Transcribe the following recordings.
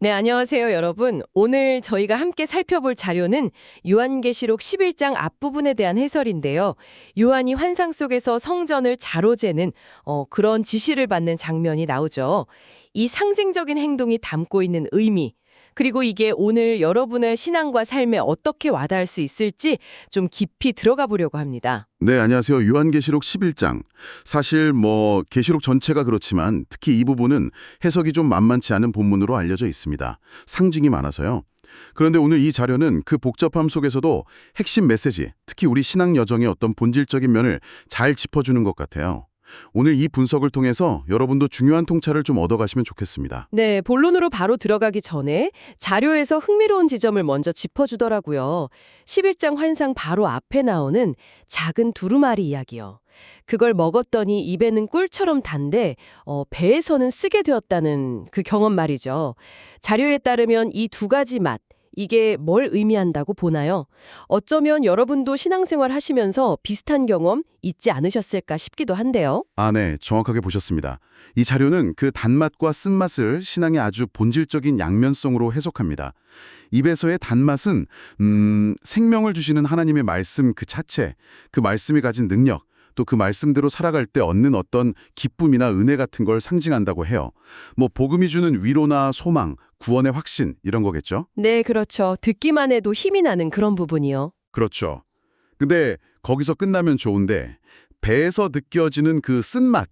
네, 안녕하세요, 여러분. 오늘 저희가 함께 살펴볼 자료는 요한계시록 11장 앞부분에 대한 해설인데요. 요한이 환상 속에서 성전을 자로재는 그런 지시를 받는 장면이 나오죠. 이 상징적인 행동이 담고 있는 의미, 그리고 이게 오늘 여러분의 신앙과 삶에 어떻게 와닿을 수 있을지 좀 깊이 들어가 보려고 합니다. 네, 안녕하세요. 요한계시록 11장. 사실 계시록 전체가 그렇지만 특히 이 부분은 해석이 좀 만만치 않은 본문으로 알려져 있습니다. 상징이 많아서요. 그런데 오늘 이 자료는 그 복잡함 속에서도 핵심 메시지, 특히 우리 신앙 여정의 어떤 본질적인 면을 잘 짚어주는 것 같아요. 오늘 이 분석을 통해서 여러분도 중요한 통찰을 좀 얻어가시면 좋겠습니다. 네, 본론으로 바로 들어가기 전에 자료에서 흥미로운 지점을 먼저 짚어주더라고요. 11장 환상 바로 앞에 나오는 작은 두루마리 이야기요. 그걸 먹었더니 입에는 꿀처럼 단데 배에서는 쓰게 되었다는 그 경험 말이죠. 자료에 따르면 이 두 가지 맛, 이게 뭘 의미한다고 보나요? 어쩌면 여러분도 신앙생활 하시면서 비슷한 경험 있지 않으셨을까 싶기도 한데요. 네, 정확하게 보셨습니다. 이 자료는 그 단맛과 쓴맛을 신앙의 아주 본질적인 양면성으로 해석합니다. 입에서의 단맛은 생명을 주시는 하나님의 말씀 그 자체, 그 말씀이 가진 능력, 또 그 말씀대로 살아갈 때 얻는 어떤 기쁨이나 은혜 같은 걸 상징한다고 해요. 복음이 주는 위로나 소망, 구원의 확신 이런 거겠죠? 네, 그렇죠. 듣기만 해도 힘이 나는 그런 부분이요. 그렇죠. 근데 거기서 끝나면 좋은데 배에서 느껴지는 그 쓴맛,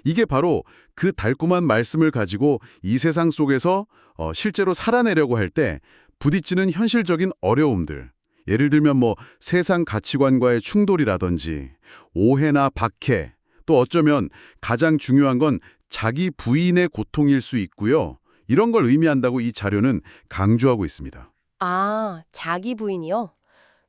이게 바로 그 달콤한 말씀을 가지고 이 세상 속에서 실제로 살아내려고 할 때 부딪히는 현실적인 어려움들, 예를 들면 세상 가치관과의 충돌이라든지 오해나 박해, 또 어쩌면 가장 중요한 건 자기 부인의 고통일 수 있고요. 이런 걸 의미한다고 이 자료는 강조하고 있습니다. 아, 자기 부인이요?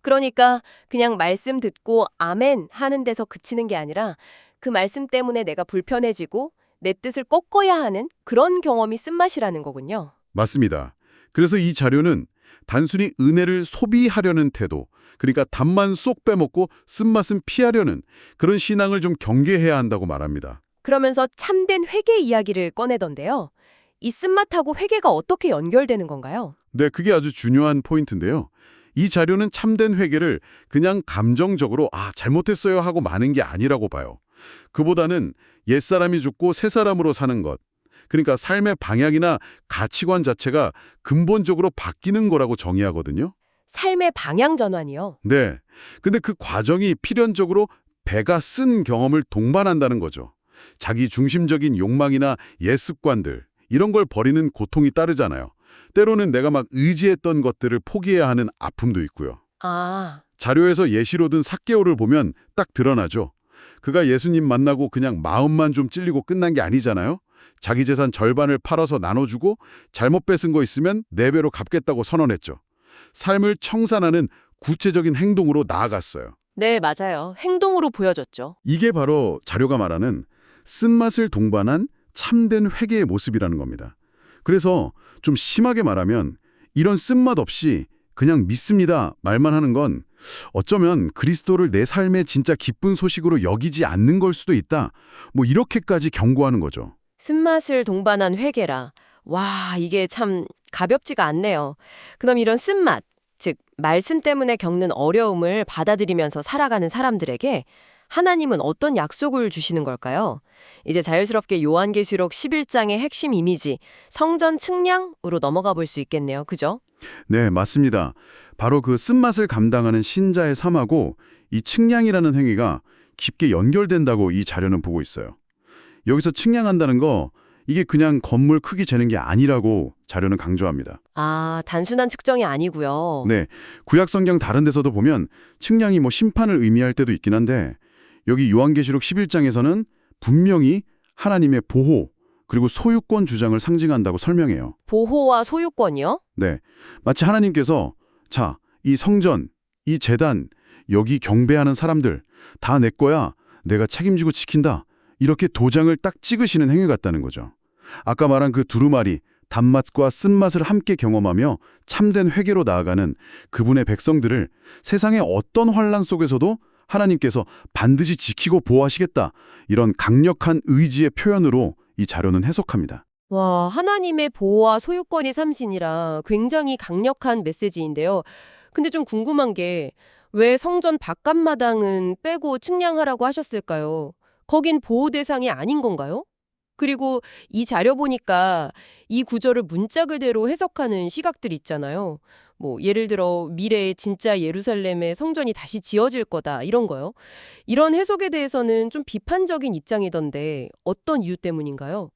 그러니까 그냥 말씀 듣고 아멘 하는 데서 그치는 게 아니라 그 말씀 때문에 내가 불편해지고 내 뜻을 꺾어야 하는 그런 경험이 쓴맛이라는 거군요. 맞습니다. 그래서 이 자료는 단순히 은혜를 소비하려는 태도, 그러니까 단만 쏙 빼먹고 쓴맛은 피하려는 그런 신앙을 좀 경계해야 한다고 말합니다. 그러면서 참된 회개 이야기를 꺼내던데요. 이 쓴맛하고 회개가 어떻게 연결되는 건가요? 네, 그게 아주 중요한 포인트인데요. 이 자료는 참된 회개를 그냥 감정적으로 잘못했어요 하고 마는 게 아니라고 봐요. 그보다는 옛사람이 죽고 새사람으로 사는 것, 그러니까 삶의 방향이나 가치관 자체가 근본적으로 바뀌는 거라고 정의하거든요. 삶의 방향 전환이요. 네. 근데 그 과정이 필연적으로 배가 쓴 경험을 동반한다는 거죠. 자기 중심적인 욕망이나 옛 습관들, 이런 걸 버리는 고통이 따르잖아요. 때로는 내가 막 의지했던 것들을 포기해야 하는 아픔도 있고요. 아, 자료에서 예시로 든 삭개오를 보면 딱 드러나죠. 그가 예수님 만나고 그냥 마음만 좀 찔리고 끝난 게 아니잖아요. 자기 재산 절반을 팔아서 나눠주고 잘못 뺏은 거 있으면 4배로 갚겠다고 선언했죠. 삶을 청산하는 구체적인 행동으로 나아갔어요. 네, 맞아요. 행동으로 보여줬죠. 이게 바로 자료가 말하는 쓴맛을 동반한 참된 회개의 모습이라는 겁니다. 그래서 좀 심하게 말하면 이런 쓴맛 없이 그냥 믿습니다 말만 하는 건 어쩌면 그리스도를 내 삶의 진짜 기쁜 소식으로 여기지 않는 걸 수도 있다. 이렇게까지 경고하는 거죠. 쓴맛을 동반한 회개라. 와, 이게 참 가볍지가 않네요. 그럼 이런 쓴맛, 즉 말씀 때문에 겪는 어려움을 받아들이면서 살아가는 사람들에게 하나님은 어떤 약속을 주시는 걸까요? 이제 자연스럽게 요한계시록 11장의 핵심 이미지, 성전 측량으로 넘어가 볼 수 있겠네요. 그죠? 네, 맞습니다. 바로 그 쓴맛을 감당하는 신자의 삶하고 이 측량이라는 행위가 깊게 연결된다고 이 자료는 보고 있어요. 여기서 측량한다는 거, 이게 그냥 건물 크기 재는 게 아니라고 자료는 강조합니다. 아, 단순한 측정이 아니고요. 네, 구약 성경 다른 데서도 보면 측량이 심판을 의미할 때도 있긴 한데 여기 요한계시록 11장에서는 분명히 하나님의 보호 그리고 소유권 주장을 상징한다고 설명해요. 보호와 소유권이요? 네, 마치 하나님께서 자, 이 성전, 이 제단, 여기 경배하는 사람들 다 내 거야. 내가 책임지고 지킨다. 이렇게 도장을 딱 찍으시는 행위 같다는 거죠. 아까 말한 그 두루마리, 단맛과 쓴맛을 함께 경험하며 참된 회개로 나아가는 그분의 백성들을 세상의 어떤 환란 속에서도 하나님께서 반드시 지키고 보호하시겠다. 이런 강력한 의지의 표현으로 이 자료는 해석합니다. 와, 하나님의 보호와 소유권이 삼신이라 굉장히 강력한 메시지인데요. 근데 좀 궁금한 게 왜 성전 바깥마당은 빼고 측량하라고 하셨을까요? 거긴 보호 대상이 아닌 건가요? 그리고 이 자료 보니까 이 구절을 문자 그대로 해석하는 시각들 있잖아요. 뭐 예를 들어 미래에 진짜 예루살렘의 성전이 다시 지어질 거다 이런 거요. 이런 해석에 대해서는 좀 비판적인 입장이던데 어떤 이유 때문인가요?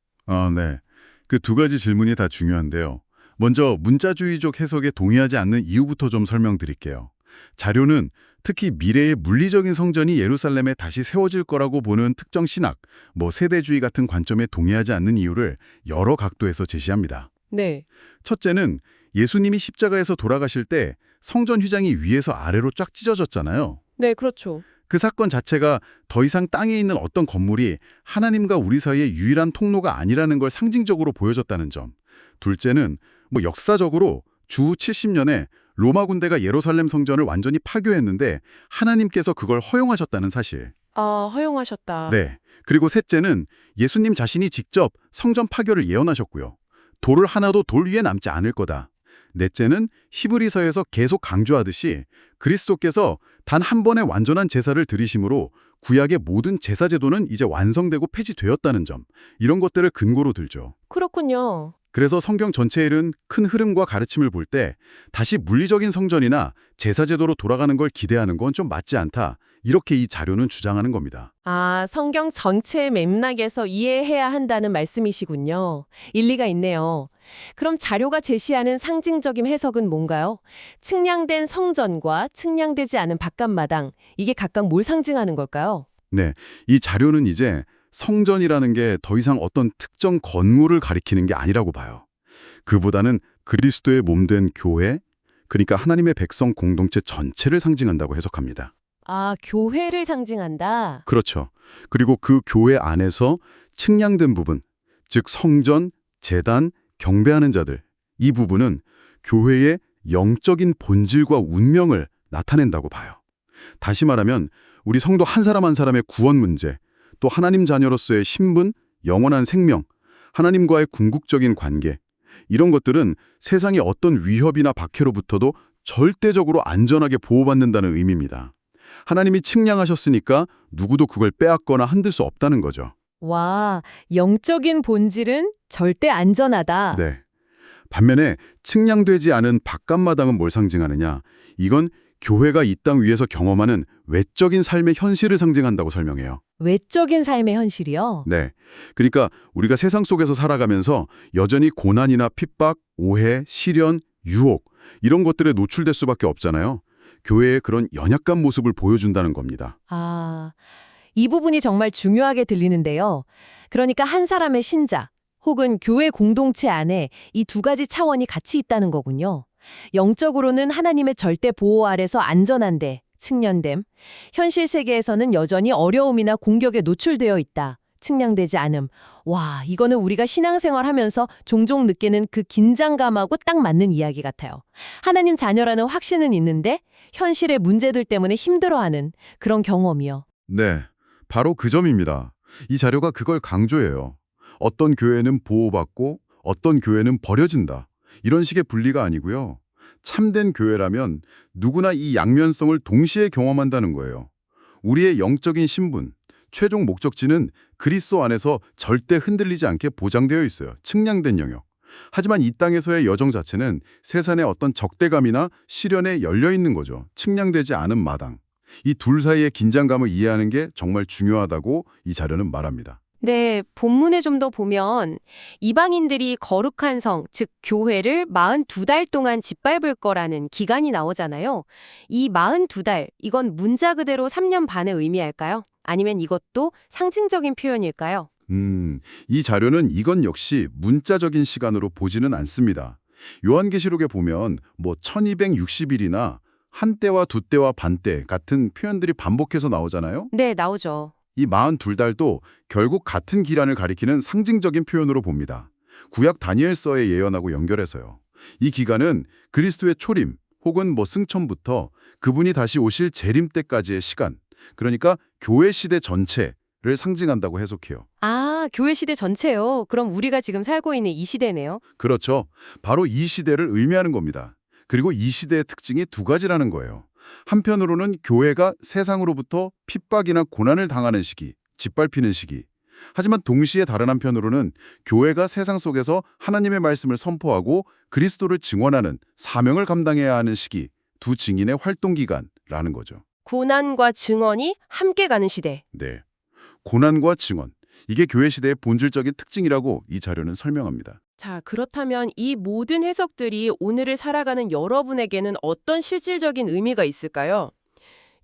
네. 그 두 가지 질문이 다 중요한데요. 먼저 문자주의적 해석에 동의하지 않는 이유부터 좀 설명드릴게요. 자료는 특히 미래의 물리적인 성전이 예루살렘에 다시 세워질 거라고 보는 특정 신학, 세대주의 같은 관점에 동의하지 않는 이유를 여러 각도에서 제시합니다. 네. 첫째는 예수님이 십자가에서 돌아가실 때 성전 휘장이 위에서 아래로 쫙 찢어졌잖아요. 네, 그렇죠. 그 사건 자체가 더 이상 땅에 있는 어떤 건물이 하나님과 우리 사이의 유일한 통로가 아니라는 걸 상징적으로 보여줬다는 점. 둘째는 역사적으로 주 70년에 로마 군대가 예루살렘 성전을 완전히 파괴했는데 하나님께서 그걸 허용하셨다는 사실. 아, 허용하셨다. 네. 그리고 셋째는 예수님 자신이 직접 성전 파괴를 예언하셨고요. 돌을 하나도 돌 위에 남지 않을 거다. 넷째는 히브리서에서 계속 강조하듯이 그리스도께서 단 한 번의 완전한 제사를 드리심으로 구약의 모든 제사 제도는 이제 완성되고 폐지되었다는 점. 이런 것들을 근거로 들죠. 그렇군요. 그래서 성경 전체에 이른 큰 흐름과 가르침을 볼 때 다시 물리적인 성전이나 제사 제도로 돌아가는 걸 기대하는 건 좀 맞지 않다. 이렇게 이 자료는 주장하는 겁니다. 아, 성경 전체의 맥락에서 이해해야 한다는 말씀이시군요. 일리가 있네요. 그럼 자료가 제시하는 상징적인 해석은 뭔가요? 측량된 성전과 측량되지 않은 바깥마당, 이게 각각 뭘 상징하는 걸까요? 네, 이 자료는 이제 성전이라는 게 더 이상 어떤 특정 건물을 가리키는 게 아니라고 봐요. 그보다는 그리스도의 몸된 교회, 그러니까 하나님의 백성 공동체 전체를 상징한다고 해석합니다. 아, 교회를 상징한다. 그렇죠. 그리고 그 교회 안에서 측량된 부분, 즉 성전, 제단, 경배하는 자들, 이 부분은 교회의 영적인 본질과 운명을 나타낸다고 봐요. 다시 말하면 우리 성도 한 사람 한 사람의 구원 문제, 또 하나님 자녀로서의 신분, 영원한 생명, 하나님과의 궁극적인 관계, 이런 것들은 세상의 어떤 위협이나 박해로부터도 절대적으로 안전하게 보호받는다는 의미입니다. 하나님이 측량하셨으니까 누구도 그걸 빼앗거나 흔들 수 없다는 거죠. 와, 영적인 본질은 절대 안전하다. 네. 반면에 측량되지 않은 바깥마당은 뭘 상징하느냐? 이건 교회가 이 땅 위에서 경험하는 외적인 삶의 현실을 상징한다고 설명해요. 외적인 삶의 현실이요? 네. 그러니까 우리가 세상 속에서 살아가면서 여전히 고난이나 핍박, 오해, 시련, 유혹 이런 것들에 노출될 수밖에 없잖아요. 교회의 그런 연약한 모습을 보여준다는 겁니다. 아, 이 부분이 정말 중요하게 들리는데요. 그러니까 한 사람의 신자 혹은 교회 공동체 안에 이 두 가지 차원이 같이 있다는 거군요. 영적으로는 하나님의 절대 보호 아래서 안전한데 측량됨, 현실 세계에서는 여전히 어려움이나 공격에 노출되어 있다. 측량되지 않음. 와, 이거는 우리가 신앙생활하면서 종종 느끼는 그 긴장감하고 딱 맞는 이야기 같아요. 하나님 자녀라는 확신은 있는데 현실의 문제들 때문에 힘들어하는 그런 경험이요. 네. 바로 그 점입니다. 이 자료가 그걸 강조해요. 어떤 교회는 보호받고 어떤 교회는 버려진다. 이런 식의 분리가 아니고요. 참된 교회라면 누구나 이 양면성을 동시에 경험한다는 거예요. 우리의 영적인 신분, 최종 목적지는 그리스도 안에서 절대 흔들리지 않게 보장되어 있어요. 측량된 영역. 하지만 이 땅에서의 여정 자체는 세상의 어떤 적대감이나 시련에 열려 있는 거죠. 측량되지 않은 마당. 이 둘 사이의 긴장감을 이해하는 게 정말 중요하다고 이 자료는 말합니다. 네, 본문에 좀 더 보면 이방인들이 거룩한 성, 즉 교회를 42달 동안 짓밟을 거라는 기간이 나오잖아요. 이 42달, 이건 문자 그대로 3년 반의 의미할까요? 아니면 이것도 상징적인 표현일까요? 이 자료는 이건 역시 문자적인 시간으로 보지는 않습니다. 요한계시록에 보면 1260일이나 한때와 두때와 반때 같은 표현들이 반복해서 나오잖아요. 네, 나오죠. 이 42달도 결국 같은 기란을 가리키는 상징적인 표현으로 봅니다. 구약 다니엘서의 예언하고 연결해서요. 이 기간은 그리스도의 초림 혹은 승천부터 그분이 다시 오실 재림 때까지의 시간, 그러니까 교회 시대 전체, 상징한다고 해석해요. 아, 교회 시대 전체요. 그럼 우리가 지금 살고 있는 이 시대네요. 그렇죠. 바로 이 시대를 의미하는 겁니다. 그리고 이 시대의 특징이 두 가지라는 거예요. 한편으로는 교회가 세상으로부터 핍박이나 고난을 당하는 시기, 짓밟히는 시기. 하지만 동시에 다른 한편으로는 교회가 세상 속에서 하나님의 말씀을 선포하고 그리스도를 증언하는 사명을 감당해야 하는 시기, 두 증인의 활동 기간라는 거죠. 고난과 증언이 함께 가는 시대. 네. 고난과 증언. 이게 교회 시대의 본질적인 특징이라고 이 자료는 설명합니다. 자, 그렇다면 이 모든 해석들이 오늘을 살아가는 여러분에게는 어떤 실질적인 의미가 있을까요?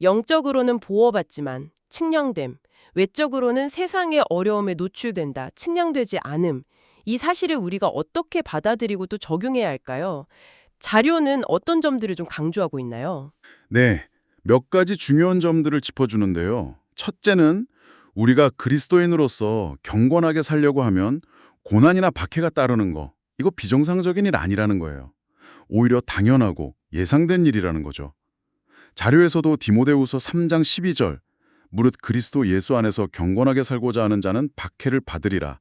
영적으로는 보호받지만 측량됨, 외적으로는 세상의 어려움에 노출된다, 측량되지 않음. 이 사실을 우리가 어떻게 받아들이고 또 적용해야 할까요? 자료는 어떤 점들을 좀 강조하고 있나요? 네. 몇 가지 중요한 점들을 짚어주는데요. 첫째는 우리가 그리스도인으로서 경건하게 살려고 하면 고난이나 박해가 따르는 거, 이거 비정상적인 일 아니라는 거예요. 오히려 당연하고 예상된 일이라는 거죠. 자료에서도 디모데후서 3장 12절, 무릇 그리스도 예수 안에서 경건하게 살고자 하는 자는 박해를 받으리라.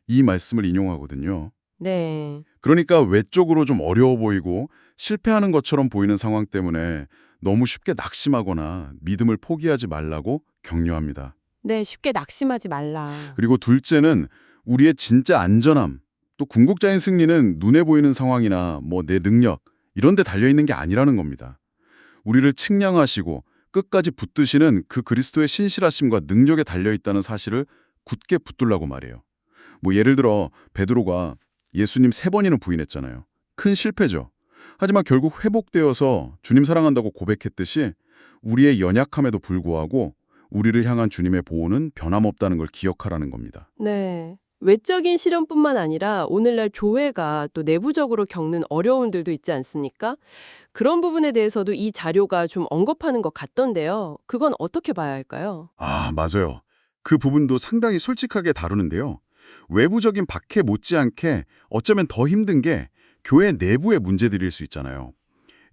이 말씀을 인용하거든요. 네. 그러니까 외적으로 좀 어려워 보이고 실패하는 것처럼 보이는 상황 때문에 너무 쉽게 낙심하거나 믿음을 포기하지 말라고 격려합니다. 네, 쉽게 낙심하지 말라. 그리고 둘째는 우리의 진짜 안전함, 또 궁극적인 승리는 눈에 보이는 상황이나 내 능력 이런 데 달려있는 게 아니라는 겁니다. 우리를 측량하시고 끝까지 붙드시는 그 그리스도의 신실하심과 능력에 달려있다는 사실을 굳게 붙들라고 말해요. 예를 들어 베드로가 예수님 3번이나 부인했잖아요. 큰 실패죠. 하지만 결국 회복되어서 주님 사랑한다고 고백했듯이 우리의 연약함에도 불구하고 우리를 향한 주님의 보호는 변함없다는 걸 기억하라는 겁니다. 네. 외적인 시련뿐만 아니라 오늘날 교회가 또 내부적으로 겪는 어려움들도 있지 않습니까? 그런 부분에 대해서도 이 자료가 좀 언급하는 것 같던데요. 그건 어떻게 봐야 할까요? 아, 맞아요. 그 부분도 상당히 솔직하게 다루는데요. 외부적인 박해 못지않게 어쩌면 더 힘든 게 교회 내부의 문제들일 수 있잖아요.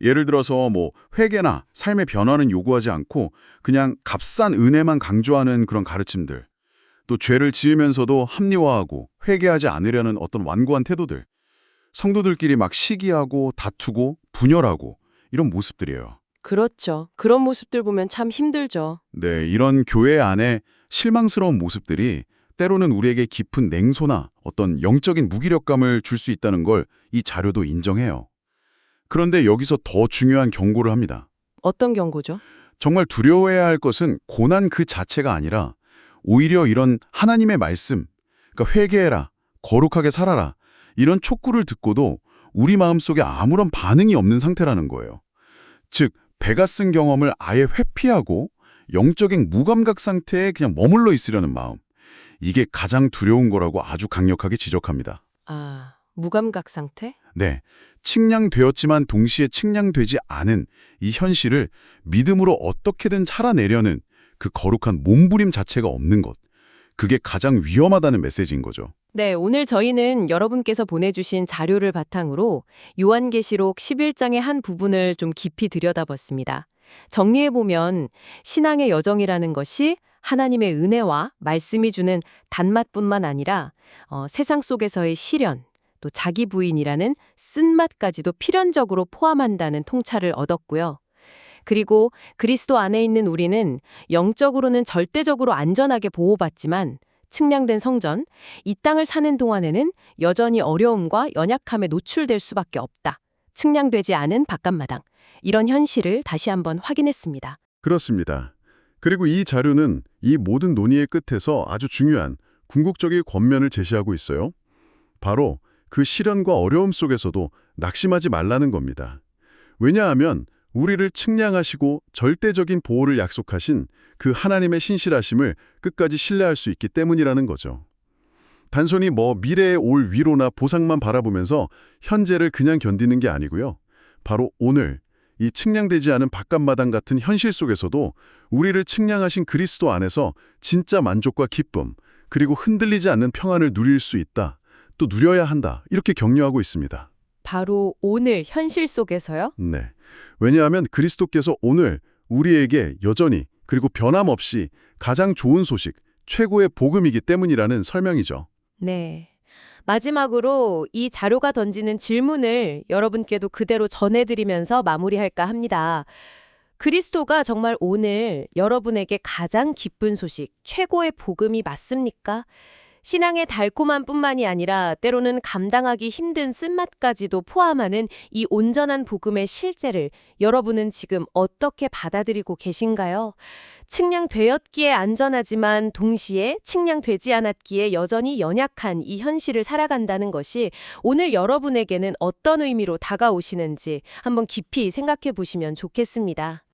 예를 들어서 회개나 삶의 변화는 요구하지 않고 그냥 값싼 은혜만 강조하는 그런 가르침들. 또 죄를 지으면서도 합리화하고 회개하지 않으려는 어떤 완고한 태도들. 성도들끼리 막 시기하고 다투고 분열하고 이런 모습들이에요. 그렇죠. 그런 모습들 보면 참 힘들죠. 네, 이런 교회 안에 실망스러운 모습들이 때로는 우리에게 깊은 냉소나 어떤 영적인 무기력감을 줄 수 있다는 걸 이 자료도 인정해요. 그런데 여기서 더 중요한 경고를 합니다. 어떤 경고죠? 정말 두려워해야 할 것은 고난 그 자체가 아니라 오히려 이런 하나님의 말씀, 그러니까 회개해라, 거룩하게 살아라, 이런 촉구를 듣고도 우리 마음속에 아무런 반응이 없는 상태라는 거예요. 즉, 배가 쓴 경험을 아예 회피하고 영적인 무감각 상태에 그냥 머물러 있으려는 마음. 이게 가장 두려운 거라고 아주 강력하게 지적합니다. 아, 무감각 상태? 네, 측량되었지만 동시에 측량되지 않은 이 현실을 믿음으로 어떻게든 살아내려는 그 거룩한 몸부림 자체가 없는 것. 그게 가장 위험하다는 메시지인 거죠. 네, 오늘 저희는 여러분께서 보내주신 자료를 바탕으로 요한계시록 11장의 한 부분을 좀 깊이 들여다봤습니다. 정리해보면 신앙의 여정이라는 것이 하나님의 은혜와 말씀이 주는 단맛뿐만 아니라 세상 속에서의 시련, 또 자기 부인이라는 쓴맛까지도 필연적으로 포함한다는 통찰을 얻었고요. 그리고 그리스도 안에 있는 우리는 영적으로는 절대적으로 안전하게 보호받지만 측량된 성전, 이 땅을 사는 동안에는 여전히 어려움과 연약함에 노출될 수밖에 없다. 측량되지 않은 바깥마당. 이런 현실을 다시 한번 확인했습니다. 그렇습니다. 그리고 이 자료는 이 모든 논의의 끝에서 아주 중요한 궁극적인 권면을 제시하고 있어요. 바로 그 시련과 어려움 속에서도 낙심하지 말라는 겁니다. 왜냐하면 우리를 측량하시고 절대적인 보호를 약속하신 그 하나님의 신실하심을 끝까지 신뢰할 수 있기 때문이라는 거죠. 단순히 미래에 올 위로나 보상만 바라보면서 현재를 그냥 견디는 게 아니고요. 바로 오늘 이 측량되지 않은 바깥마당 같은 현실 속에서도 우리를 측량하신 그리스도 안에서 진짜 만족과 기쁨, 그리고 흔들리지 않는 평안을 누릴 수 있다. 또 누려야 한다. 이렇게 격려하고 있습니다. 바로 오늘 현실 속에서요? 네. 왜냐하면 그리스도께서 오늘 우리에게 여전히 그리고 변함없이 가장 좋은 소식, 최고의 복음이기 때문이라는 설명이죠. 네. 마지막으로 이 자료가 던지는 질문을 여러분께도 그대로 전해드리면서 마무리할까 합니다. 그리스도가 정말 오늘 여러분에게 가장 기쁜 소식, 최고의 복음이 맞습니까? 신앙의 달콤함 뿐만이 아니라 때로는 감당하기 힘든 쓴맛까지도 포함하는 이 온전한 복음의 실제를 여러분은 지금 어떻게 받아들이고 계신가요? 측량되었기에 안전하지만 동시에 측량되지 않았기에 여전히 연약한 이 현실을 살아간다는 것이 오늘 여러분에게는 어떤 의미로 다가오시는지 한번 깊이 생각해 보시면 좋겠습니다.